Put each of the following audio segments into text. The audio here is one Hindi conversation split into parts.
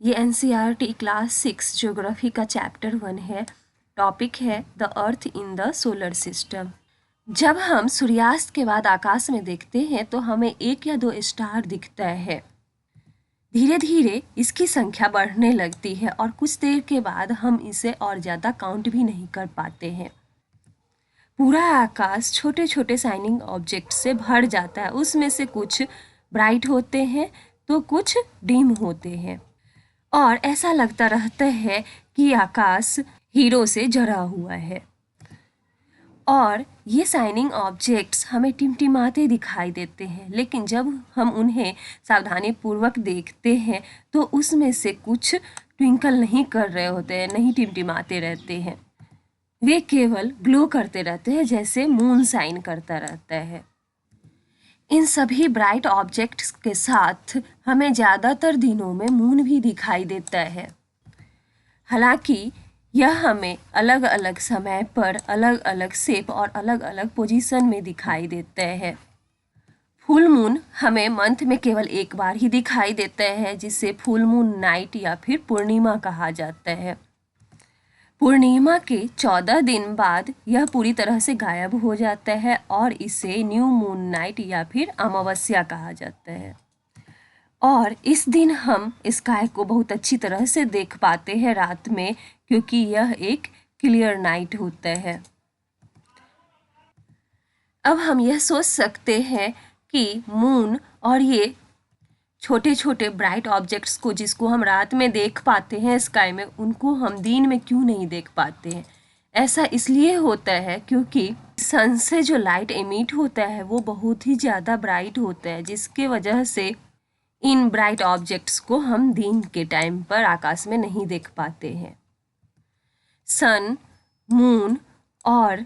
ये एनसीईआरटी क्लास 6 ज्योग्राफी का चैप्टर 1 है। टॉपिक है the earth in the solar system. जब हम सूर्यास्त के बाद आकाश में देखते हैं तो हमें एक या दो स्टार दिखता है। धीरे धीरे इसकी संख्या बढ़ने लगती है और कुछ देर के बाद हम इसे और ज़्यादा काउंट भी नहीं कर पाते हैं। पूरा आकाश छोटे छोटे शाइनिंग ऑब्जेक्ट से भर जाता है। उसमें से कुछ ब्राइट होते हैं तो कुछ डिम होते हैं और ऐसा लगता रहता है कि आकाश हीरो से जरा हुआ है। और ये शाइनिंग ऑब्जेक्ट्स हमें टिमटिमाते दिखाई देते हैं, लेकिन जब हम उन्हें सावधानीपूर्वक देखते हैं तो उसमें से कुछ ट्विंकल नहीं कर रहे होते हैं, नहीं टिमटिमाते रहते हैं। वे केवल ग्लो करते रहते हैं, जैसे मून शाइन करता रहता है। इन सभी ब्राइट ऑब्जेक्ट्स के साथ हमें ज़्यादातर दिनों में मून भी दिखाई देता है। हालांकि यह हमें अलग अलग समय पर अलग अलग शेप और अलग अलग पोजीशन में दिखाई देता है। फुल मून हमें मंथ में केवल एक बार ही दिखाई देता है, जिसे फुल मून नाइट या फिर पूर्णिमा कहा जाता है। पूर्णिमा के 14 दिन बाद यह पूरी तरह से गायब हो जाता है और इसे न्यू मून नाइट या फिर अमावस्या कहा जाता है। और इस दिन हम स्काई को बहुत अच्छी तरह से देख पाते हैं रात में, क्योंकि यह एक क्लियर नाइट होता है। अब हम यह सोच सकते हैं कि मून और ये छोटे छोटे ब्राइट ऑब्जेक्ट्स को जिसको हम रात में देख पाते हैं स्काई में, उनको हम दिन में क्यों नहीं देख पाते हैं। ऐसा इसलिए होता है क्योंकि सन से जो लाइट एमिट होता है वो बहुत ही ज़्यादा ब्राइट होता है, जिसके वजह से इन ब्राइट ऑब्जेक्ट्स को हम दिन के टाइम पर आकाश में नहीं देख पाते हैं। सन, मून और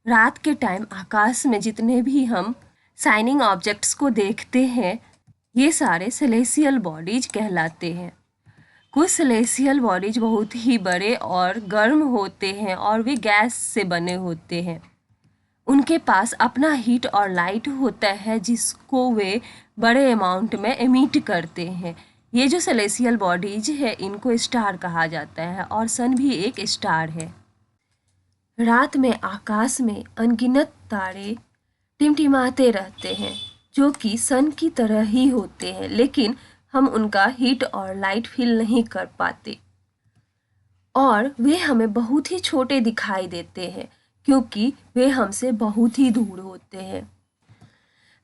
रात के टाइम आकाश में जितने भी हम शाइनिंग ऑब्जेक्ट्स को देखते हैं, ये सारे सेलेस्टियल बॉडीज कहलाते हैं। कुछ सेलेस्टियल बॉडीज बहुत ही बड़े और गर्म होते हैं और वे गैस से बने होते हैं। उनके पास अपना हीट और लाइट होता है, जिसको वे बड़े अमाउंट में एमिट करते हैं। ये जो सेलेस्टियल बॉडीज है इनको स्टार कहा जाता है और सन भी एक स्टार है। रात में आकाश में अनगिनत तारे टिमटिमाते रहते हैं, जो कि सन की तरह ही होते हैं, लेकिन हम उनका हीट और लाइट फील नहीं कर पाते और वे हमें बहुत ही छोटे दिखाई देते हैं, क्योंकि वे हमसे बहुत ही दूर होते हैं।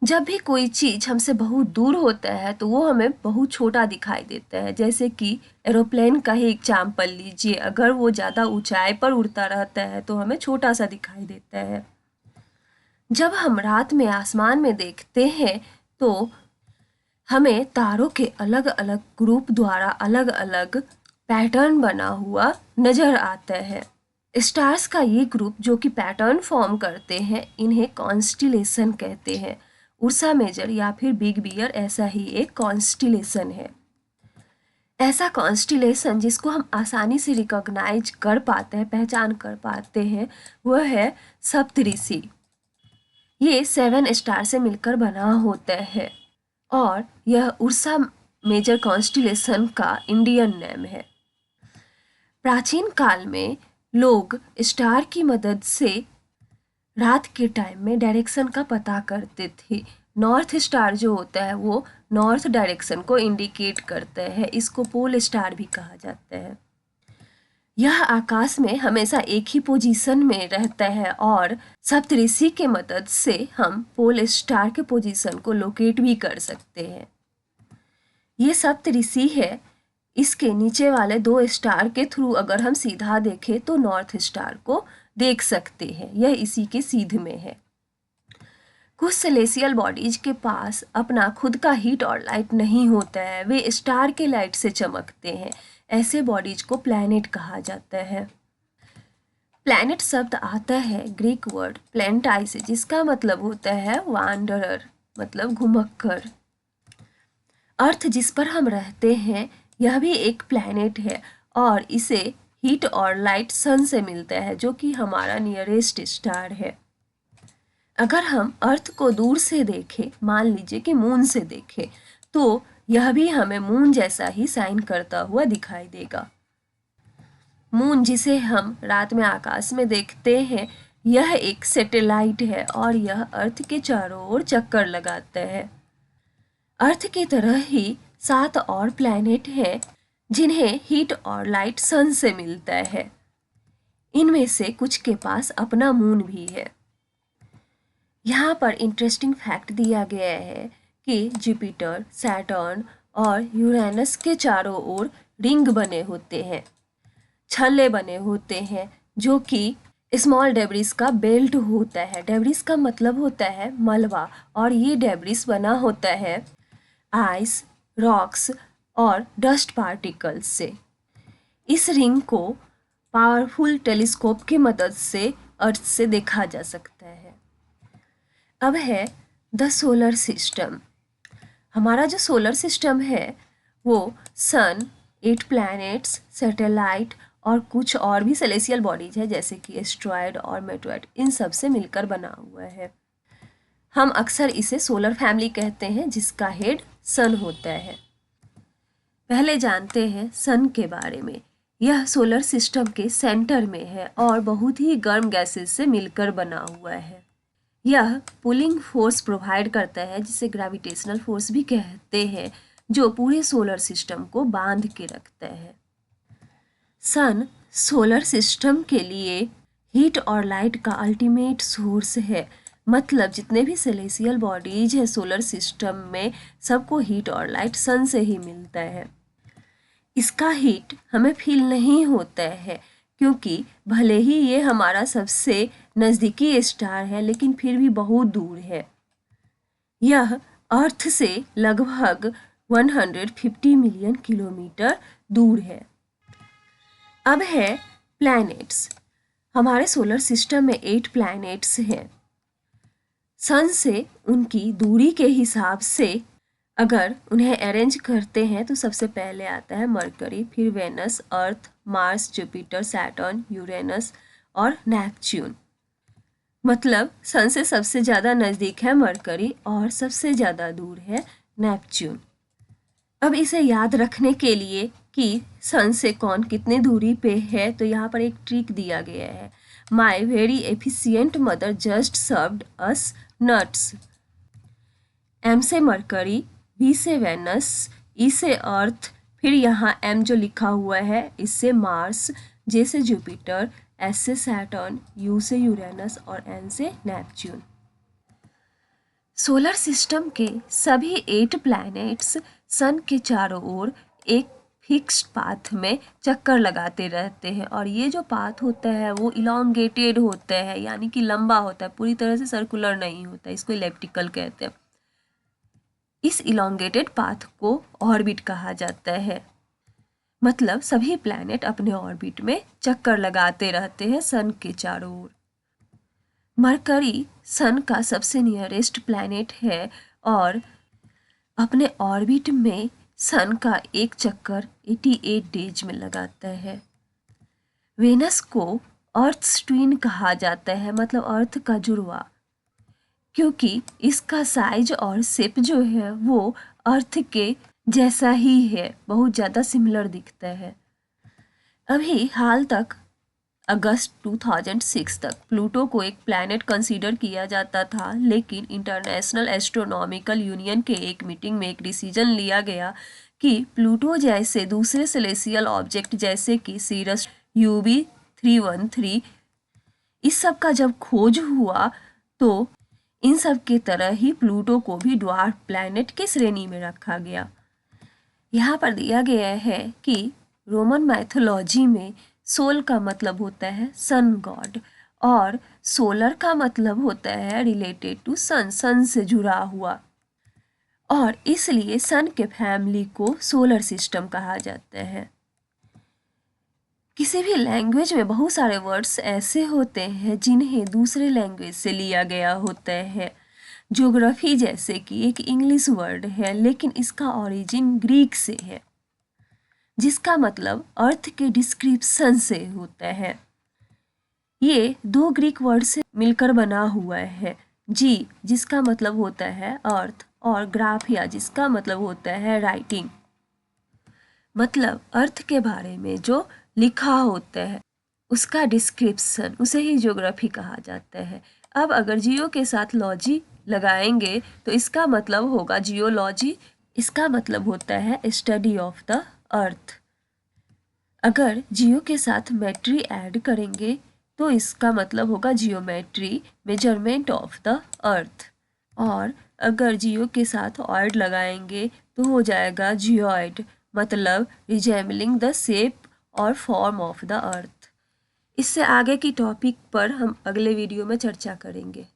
जब भी कोई चीज़ हमसे बहुत दूर होता है तो वो हमें बहुत छोटा दिखाई देता है। जैसे कि एरोप्लेन का ही एग्जाम्पल लीजिए, अगर वो ज़्यादा ऊंचाई पर उड़ता रहता है तो हमें छोटा सा दिखाई देता है। जब हम रात में आसमान में देखते हैं तो हमें तारों के अलग अलग ग्रुप द्वारा अलग अलग पैटर्न बना हुआ नज़र आता है। स्टार्स का ये ग्रुप जो कि पैटर्न फॉर्म करते हैं, इन्हें कॉन्स्टिलेशन कहते हैं। उर्सा मेजर या फिर बिग बियर ऐसा ही एक कॉन्स्टिलेशन है। ऐसा कॉन्स्टिलेशन जिसको हम आसानी से रिकॉग्नाइज कर पाते हैं, पहचान कर पाते हैं, वह है सप्तऋषि। ये 7 स्टार से मिलकर बना होता है और यह उर्सा मेजर कॉन्स्टिलेशन का इंडियन नेम है। प्राचीन काल में लोग स्टार की मदद से रात के टाइम में डायरेक्शन का पता करते थे। नॉर्थ स्टार जो होता है वो नॉर्थ डायरेक्शन को इंडिकेट करता है, इसको पोल स्टार भी कहा जाता है। यह आकाश में हमेशा एक ही पोजीशन में रहता है और सप्तऋषि के मदद से हम पोल स्टार के पोजीशन को लोकेट भी कर सकते हैं। ये सप्तऋषि है। इसके नीचे वाले 2 स्टार के थ्रू अगर हम सीधा देखें तो नॉर्थ स्टार को देख सकते हैं, यह इसी के सीध में है। कुछ सेलेस्टियल बॉडीज के पास अपना खुद का हीट और लाइट नहीं होता है, वे स्टार के लाइट से चमकते हैं। ऐसे बॉडीज को प्लैनेट कहा जाता है। प्लैनेट शब्द आता है ग्रीक वर्ड प्लैनेटाई से, जिसका मतलब होता है वांडरर, मतलब घुमक्कर। अर्थ जिस पर हम रहते हैं यह भी एक प्लैनेट है और इसे हीट और लाइट सन से मिलता है, जो कि हमारा नियरेस्ट स्टार है। अगर हम अर्थ को दूर से देखें, मान लीजिए कि मून से देखें, तो यह भी हमें मून जैसा ही शाइन करता हुआ दिखाई देगा। मून जिसे हम रात में आकाश में देखते हैं, यह एक सैटेलाइट है और यह अर्थ के चारों ओर चक्कर लगाता है। अर्थ की तरह ही 7 और प्लैनेट हैं जिन्हें हीट और लाइट सन से मिलता है। इनमें से कुछ के पास अपना मून भी है। यहाँ पर इंटरेस्टिंग फैक्ट दिया गया है कि जुपिटर, सैटर्न और यूरेनस के चारों ओर रिंग बने होते हैं, छल्ले बने होते हैं, जो कि स्मॉल डेब्रिस का बेल्ट होता है। डेब्रिस का मतलब होता है मलबा, और ये डेब्रिस बना होता है आइस, रॉक्स और डस्ट पार्टिकल्स से। इस रिंग को पावरफुल टेलीस्कोप की मदद से अर्थ से देखा जा सकता है। अब है द सोलर सिस्टम। हमारा जो सोलर सिस्टम है वो सन, 8 प्लैनेट्स, सैटेलाइट और कुछ और भी सेलेस्टियल बॉडीज है जैसे कि एस्ट्रॉयड और मेटॉयड, इन सब से मिलकर बना हुआ है। हम अक्सर इसे सोलर फैमिली कहते हैं जिसका हेड सन होता है। पहले जानते हैं सन के बारे में। यह सोलर सिस्टम के सेंटर में है और बहुत ही गर्म गैसेस से मिलकर बना हुआ है। यह पुलिंग फोर्स प्रोवाइड करता है जिसे ग्रेविटेशनल फोर्स भी कहते हैं, जो पूरे सोलर सिस्टम को बांध के रखता है। सन सोलर सिस्टम के लिए हीट और लाइट का अल्टीमेट सोर्स है। मतलब जितने भी सेलेस्टियल बॉडीज है सोलर सिस्टम में, सबको हीट और लाइट सन से ही मिलता है। इसका हीट हमें फील नहीं होता है क्योंकि भले ही ये हमारा सबसे नज़दीकी स्टार है, लेकिन फिर भी बहुत दूर है। यह अर्थ से लगभग 150 मिलियन किलोमीटर दूर है। अब है प्लैनेट्स। हमारे सोलर सिस्टम में 8 प्लैनेट्स हैं। सन से उनकी दूरी के हिसाब से अगर उन्हें अरेंज करते हैं तो सबसे पहले आता है मरकरी, फिर वेनस, अर्थ, मार्स, जुपिटर, सैटर्न, यूरेनस और नेपच्यून। मतलब सन से सबसे ज़्यादा नज़दीक है मरकरी और सबसे ज़्यादा दूर है नेपच्यून। अब इसे याद रखने के लिए कि सन से कौन कितने दूरी पे है, तो यहाँ पर एक ट्रिक दिया गया है। My very efficient mother just served us nuts. M से मरकरी, वी से वेनस, ई से अर्थ, फिर यहाँ एम जो लिखा हुआ है इससे मार्स, जे से जुपिटर, एस से सैटर्न, यू से यूरेनस और एन से नेपच्यून। सोलर सिस्टम के सभी 8 प्लैनेट्स सन के चारों ओर एक फिक्स्ड पाथ में चक्कर लगाते रहते हैं, और ये जो पाथ होता है वो इलोंगेटेड होता है, यानी कि लंबा होता है, पूरी तरह से सर्कुलर नहीं होता, इसको इलिप्टिकल कहते हैं। इस इलोंगेटेड पाथ को ऑर्बिट कहा जाता है। मतलब सभी प्लैनेट अपने ऑर्बिट में चक्कर लगाते रहते हैं सन के चारों ओर। मरकरी सन का सबसे नियरेस्ट प्लैनेट है और अपने ऑर्बिट में सन का एक चक्कर 88 डेज में लगाता है। वेनस को अर्थ ट्विन कहा जाता है, मतलब अर्थ का जुड़वा, क्योंकि इसका साइज और शेप जो है वो अर्थ के जैसा ही है, बहुत ज़्यादा सिमिलर दिखता है। अभी हाल तक अगस्त 2006 तक प्लूटो को एक प्लैनेट कंसीडर किया जाता था, लेकिन इंटरनेशनल एस्ट्रोनॉमिकल यूनियन के एक मीटिंग में एक डिसीजन लिया गया कि प्लूटो जैसे दूसरे सेलेस्टियल ऑब्जेक्ट जैसे कि सीरस, UB 313, इस सब का जब खोज हुआ तो इन सब के तरह ही प्लूटो को भी ड्वार्फ प्लैनेट की श्रेणी में रखा गया। यहाँ पर दिया गया है कि रोमन मैथोलॉजी में सोल का मतलब होता है सन गॉड और सोलर का मतलब होता है रिलेटेड टू सन, सन से जुड़ा हुआ, और इसलिए सन के फैमिली को सोलर सिस्टम कहा जाता है। किसी भी लैंग्वेज में बहुत सारे वर्ड्स ऐसे होते हैं जिन्हें दूसरे लैंग्वेज से लिया गया होता है। ज्योग्राफी जैसे कि एक इंग्लिश वर्ड है, लेकिन इसका ओरिजिन ग्रीक से है, जिसका मतलब अर्थ के डिस्क्रिप्शन से होता है। ये 2 ग्रीक वर्ड से मिलकर बना हुआ है। जी जिसका मतलब होता है अर्थ और ग्राफिया जिसका मतलब होता है राइटिंग, मतलब अर्थ के बारे में जो लिखा होता है उसका डिस्क्रिप्शन, उसे ही ज्योग्राफी कहा जाता है। अब अगर जियो के साथ लॉजी लगाएंगे तो इसका मतलब होगा जियोलॉजी, इसका मतलब होता है स्टडी ऑफ द अर्थ। अगर जियो के साथ मेट्री ऐड करेंगे तो इसका मतलब होगा geometry, measurement of the earth. और अगर जियो के साथ ऑयड लगाएंगे तो हो जाएगा जियोइड, मतलब रिजेम्बलिंग द शेप और फॉर्म ऑफ द अर्थ। इससे आगे की टॉपिक पर हम अगले वीडियो में चर्चा करेंगे।